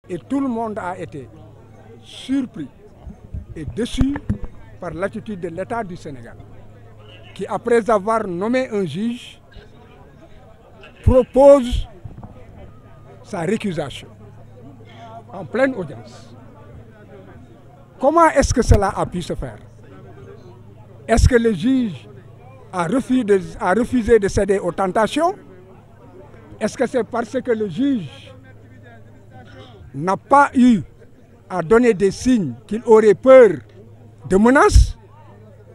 Et tout le monde a été surpris et déçu par l'attitude de l'État du Sénégal, qui, après avoir nommé un juge, propose sa récusation en pleine audience. Comment est-ce que cela a pu se faire? Est-ce que le juge a refusé de céder aux tentations? Est-ce que c'est parce que le juge n'a pas eu à donner des signes qu'il aurait peur de menaces?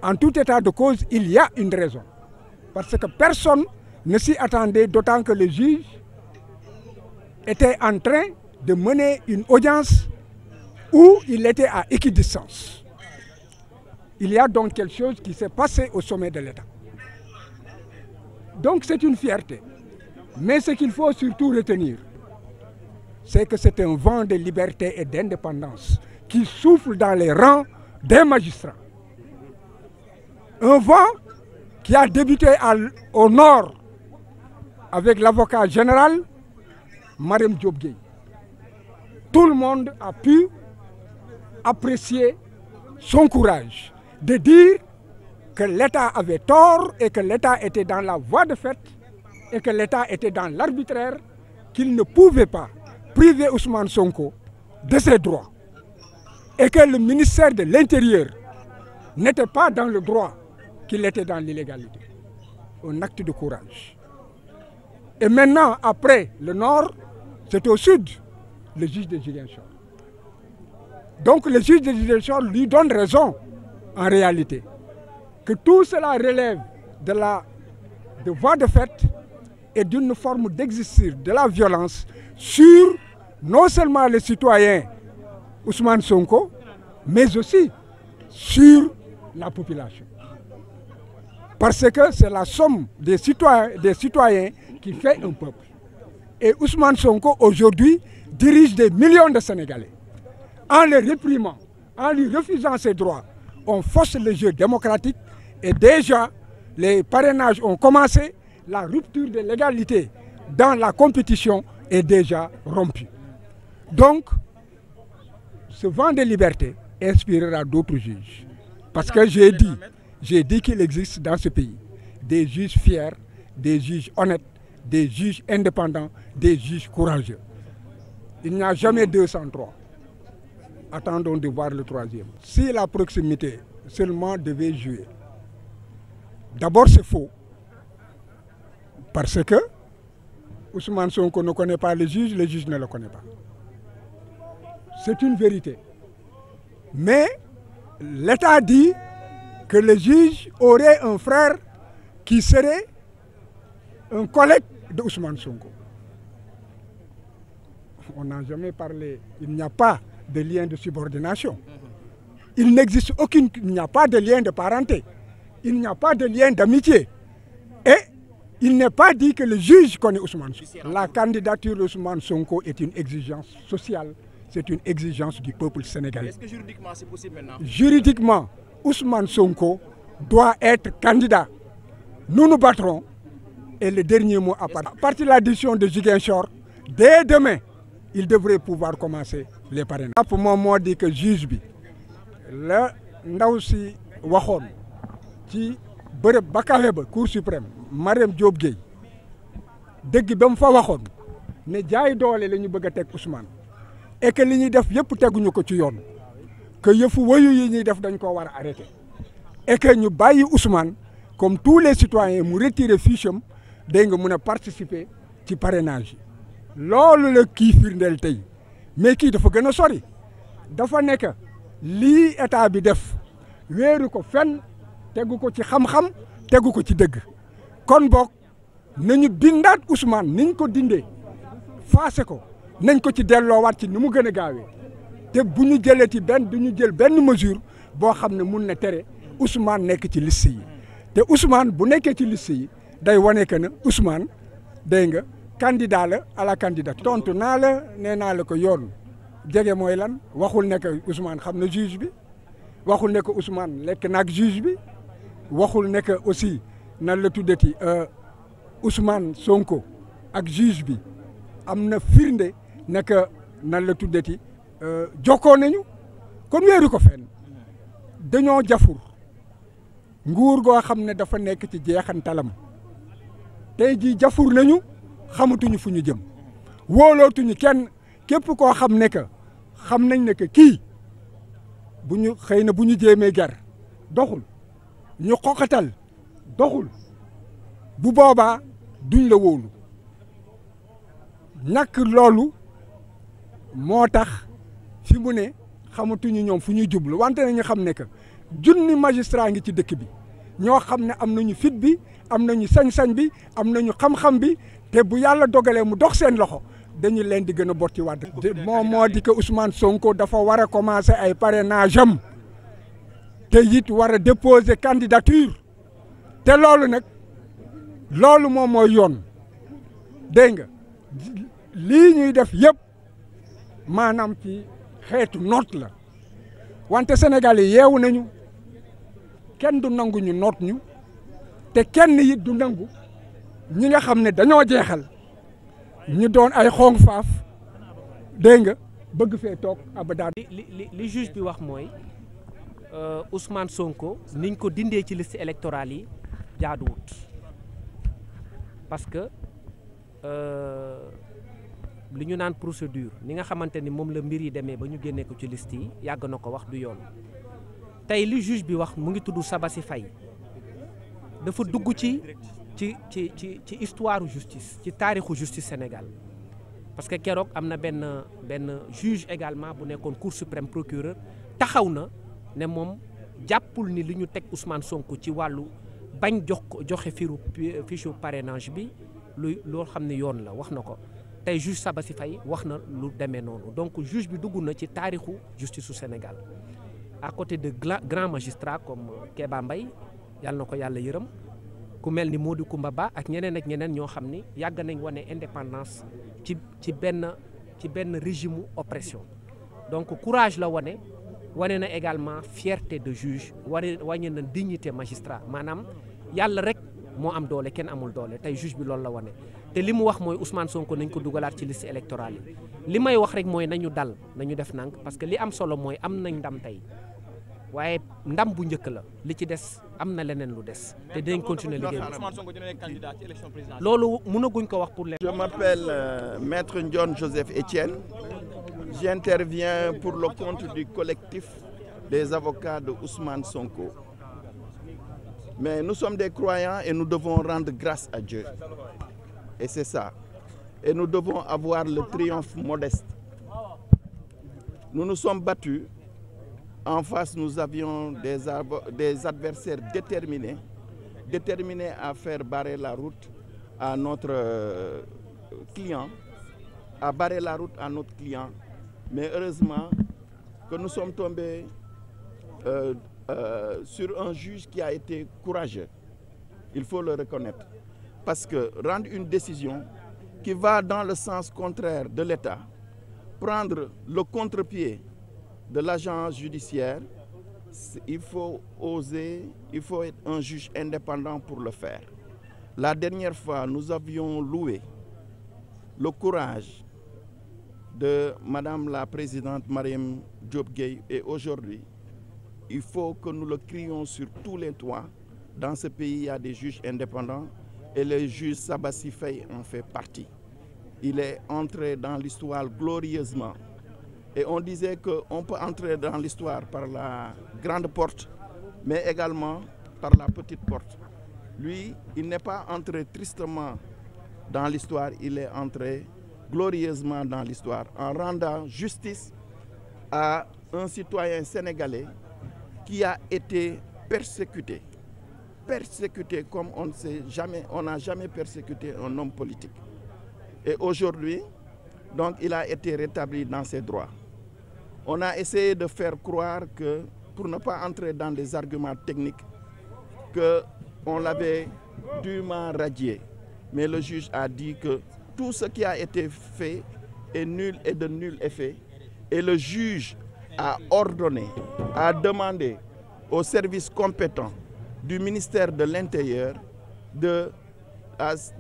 En tout état de cause, il y a une raison. Parce que personne ne s'y attendait, d'autant que le juge était en train de mener une audience où il était à équidistance. Il y a donc quelque chose qui s'est passé au sommet de l'État. Donc c'est une fierté. Mais ce qu'il faut surtout retenir, c'est que c'est un vent de liberté et d'indépendance qui souffle dans les rangs des magistrats. Un vent qui a débuté au nord avec l'avocat général Marème Diop Gueye. Tout le monde a pu apprécier son courage de dire que l'État avait tort et que l'État était dans la voie de fait et que l'État était dans l'arbitraire, qu'il ne pouvait pas priver Ousmane Sonko de ses droits et que le ministère de l'Intérieur n'était pas dans le droit, qu'il était dans l'illégalité. Un acte de courage. Et maintenant, après le nord, c'est au sud, le juge de Ziguinchor. Donc le juge de Ziguinchor lui donne raison, en réalité, que tout cela relève de voie de fait et d'une forme d'exercice de la violence sur non seulement les citoyens Ousmane Sonko, mais aussi sur la population. Parce que c'est la somme des citoyens qui fait un peuple. Et Ousmane Sonko, aujourd'hui, dirige des millions de Sénégalais. En le réprimant, en lui refusant ses droits, on force le jeu démocratique et déjà, les parrainages ont commencé, la rupture de l'égalité dans la compétition est déjà rompue. Donc, ce vent de liberté inspirera d'autres juges. Parce que j'ai dit qu'il existe dans ce pays des juges fiers, des juges honnêtes, des juges indépendants, des juges courageux. Il n'y a jamais 203. Attendons de voir le troisième. Si la proximité seulement devait jouer, d'abord c'est faux. Parce que Ousmane Sonko ne connaît pas le juge ne le connaît pas. C'est une vérité. Mais l'État dit que le juge aurait un frère qui serait un collègue de Ousmane Sonko. On n'a jamais parlé, il n'y a pas de lien de subordination. Il n'existe il n'y a pas de lien de parenté. Il n'y a pas de lien d'amitié. Et il n'est pas dit que le juge connaît Ousmane Sonko. La candidature d'Ousmane Sonko est une exigence sociale, c'est une exigence du peuple sénégalais. Est-ce que juridiquement c'est possible maintenant? Juridiquement, Ousmane Sonko doit être candidat. Nous nous battrons et le dernier mot à part. À partir de la décision de Ziguinchor, dès demain, il devrait pouvoir commencer les parrainages. Pour moi, moo di que juge bi la ndaw si waxoon ci bërëb ba kawe ba Cour suprême Marème Diop Gueye dëgg ba mu fa waxoon ne jaay doole la ñu bëgg a teg Ousmane et que li ñuy def yëpp teguñu ko ci yoon que yëfu wayu yi ñuy def dañ koo war a arrêter et que ñu bàyyi Ousmane comme tous les citoyens mu retirer fiche am day nga mun a participer ci parrainage yi. loolu la kii firndeel tey mais kii dafa gën a sori dafa nekk lii état bi def wéeru ko fenn tegu ko ci xam-xam tegu ko ci dëgg kon boog nañu dindaat Ousmane niñ ko dindee faase ko nañ ko ci delloowaat ci ni mu gën a gaawee te bu ñu jëlee ci du ñu jël benn mesure boo xam ne mun na tere Ousmane nekk ci liste yi te Ousmane bu nekkee ci liste yi day wane que ne Ousmane day nga candidat la à la candidature. tontu naa la nee naa la ko yoon jege mooy lan waxul ne que Ousmane xam na juge bi waxul ne que Ousmane lekk naag juge bi waxul ne que aussi nan la tuddati Ousmane Sonko ak juge bi am na firnde ne que nan la tuddati jokkoo nañu kon wéeru ko fenn dañoo jafur nguur goo xam ne dafa nekk ci jeexantalam tey jii jafur nañu xamatuñu fu ñu jëm wóolootuñu kenn képp koo xam ne que xam nañ ne que kii bu ñu xëy na bu ñu jéemee ger doxul ñu xoqatal doxul bu boobaa duñ la wóolu ñàkk loolu moo tax fi mu ne xamatuñu ñoom fu ñuy jublu wante nañu xam ne que junni magistrat ngi ci dëkk bi ñoo xam ne am nañu fit bi am nañu sañ-sañ bi am nañu xam-xam bi te bu yàlla dogalee mu dox seen loxo dañu leen di gën a botti waat moom moo di que Ousmane Sonko dafa war a commencer ay parrainage am te it war a déposer candidature te loolu nag loolu moom mooy yoon dégg nga lii ñuy def yëpp maanaam ci xeetu noot la wante Sénégal yi yeewu nañu kenn du nangu ñu noot ñu te kenn it du nangu ñi nga xam ne dañoo jeexal ñu doon ay xong faaf dégg nga bëgg fee toog abada. li juge bi wax mooy Ousmane Sonko niñ ko dindee ci liste électorale yi jaaduwut parce que li ñu naan procédure ni nga xamante ni moom la mbir yi demee ba ñu génnee ko ci liste yi yàgg na ko wax du yoon tey li juge bi wax mu ngi tudd Sabassi Faye dafa dugg ci histoire justice ci taarixu justice Sénégal parce que keroog am na benn juge également bu nekkoon cour suprême procureur taxaw na ne moom jàppul ni li ñu teg Ousmane Sonko ci wàllu bañ joxe fichu parrainage bi loo xam ne yoon la wax na ko tey juge Sabassi Faye wax na lu demee noonu donc juge bi dugg na ci taarixu justice su Sénégal à côté de grands magistrats comme Kéba Mbaye yàlla na ko yàlla yërëm ku mel ni Mody Coumba Ba ak ñeneen ñoo xam ni yàgg nañ wane indépendance ci benn régime oppression donc courage la wane na également fierté de juge wane na dignité magistrat maanaam yàlla rek moo am doole kenn amul doole tey juge bi loolu la wane te li mu wax mooy Ousmane Sonko nañ ko dugalaat ci liste électorale yi li may wax rek mooy nañu dal nañu def nank parce que li am solo mooy am nañ ndam tey waaye ndam bu njëkk la li ci des am na leneen lu des te dinañ continuer liggéey bi loolu mënaguñ ko wax pour les. Je m'appelle Maître Ndione Joseph Etienne. J'interviens pour le compte du collectif des avocats de Ousmane Sonko. Mais nous sommes des croyants et nous devons rendre grâce à Dieu. Et c'est ça. Et nous devons avoir le triomphe modeste. Nous nous sommes battus. En face, nous avions des adversaires déterminés à faire barrer la route à notre client, Mais heureusement que nous sommes tombés sur un juge qui a été courageux. Il faut le reconnaître. Parce que rendre une décision qui va dans le sens contraire de l'État, prendre le contre-pied de l'agent judiciaire, il faut oser, il faut être un juge indépendant pour le faire. La dernière fois, nous avions loué le courage de Madame la Présidente Marième Diop Gueye et aujourd'hui, il faut que nous le crions sur tous les toits. Dans ce pays, il y a des juges indépendants et le juge Sabassi Faye en fait partie. Il est entré dans l'histoire glorieusement. Et on disait qu'on peut entrer dans l'histoire par la grande porte, mais également par la petite porte. Lui, il n'est pas entré tristement dans l'histoire, il est entré glorieusement dans l'histoire en rendant justice à un citoyen sénégalais qui a été persécuté. Persécuté comme on n'a jamais persécuté un homme politique. Et aujourd'hui, donc, il a été rétabli dans ses droits. On a essayé de faire croire que, pour ne pas entrer dans des arguments techniques, qu'on l'avait dûment radié. Mais le juge a dit que tout ce qui a été fait est nul et de nul effet. Et le juge a ordonné, a demandé aux services compétents du ministère de l'Intérieur de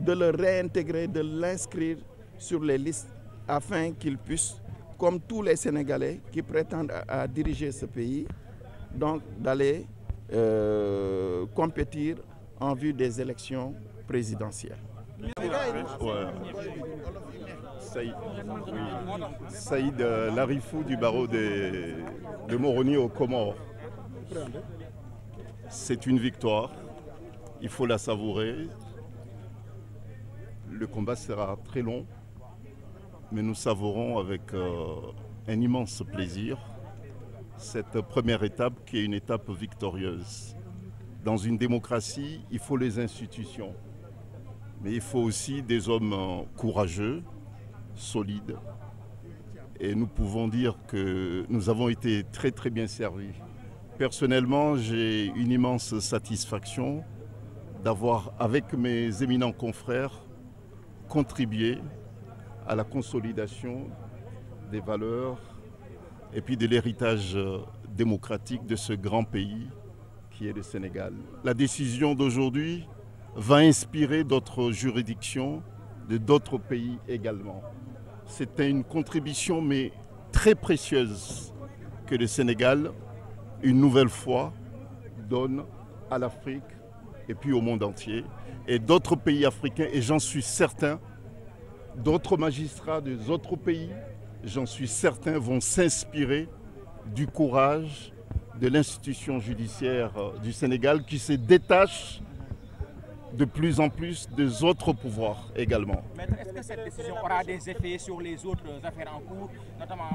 le réintégrer, de l'inscrire sur les listes afin qu'il puisse comme tous les Sénégalais qui prétendent à diriger ce pays, donc d'aller compétir en vue des élections présidentielles. Ouais. Saïd Larifou du barreau de Moroni aux Comores. C'est une victoire, il faut la savourer. Le combat sera très long, mais nous savourons avec un immense plaisir cette première étape qui est une étape victorieuse. Dans une démocratie, il faut les institutions, mais il faut aussi des hommes courageux, solides. Et nous pouvons dire que nous avons été très très bien servis. Personnellement, j'ai une immense satisfaction d'avoir, avec mes éminents confrères, contribué à la consolidation des valeurs et puis de l'héritage démocratique de ce grand pays qui est le Sénégal. La décision d'aujourd'hui va inspirer d'autres juridictions de d'autres pays également. C'était une contribution mais très précieuse que le Sénégal, une nouvelle fois, donne à l'Afrique et puis au monde entier. Et d'autres pays africains, et j'en suis certain, d'autres magistrats des autres pays, j'en suis certain, vont s'inspirer du courage de l'institution judiciaire du Sénégal qui se détache de plus en plus des autres pouvoirs également. Maître, est-ce que cette décision aura des effets sur les autres affaires en cours, notamment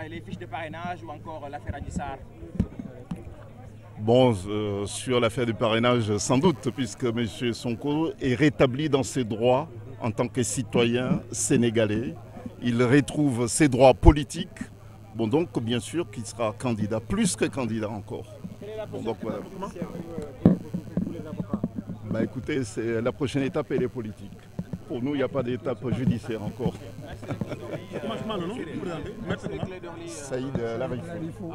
les fiches de parrainage ou encore l'affaire Adji Sarr? Bon, sur l'affaire du parrainage, sans doute, puisque M. Sonko est rétabli dans ses droits en tant que citoyen sénégalais. Il retrouve ses droits politiques. Bon, donc, bien sûr, qu'il sera candidat, plus que candidat encore. Bon, donc, voilà. Bah, écoutez, la prochaine étape, elle est politique. Pour nous, il n'y a pas d'étape judiciaire encore. Saïd Larifou.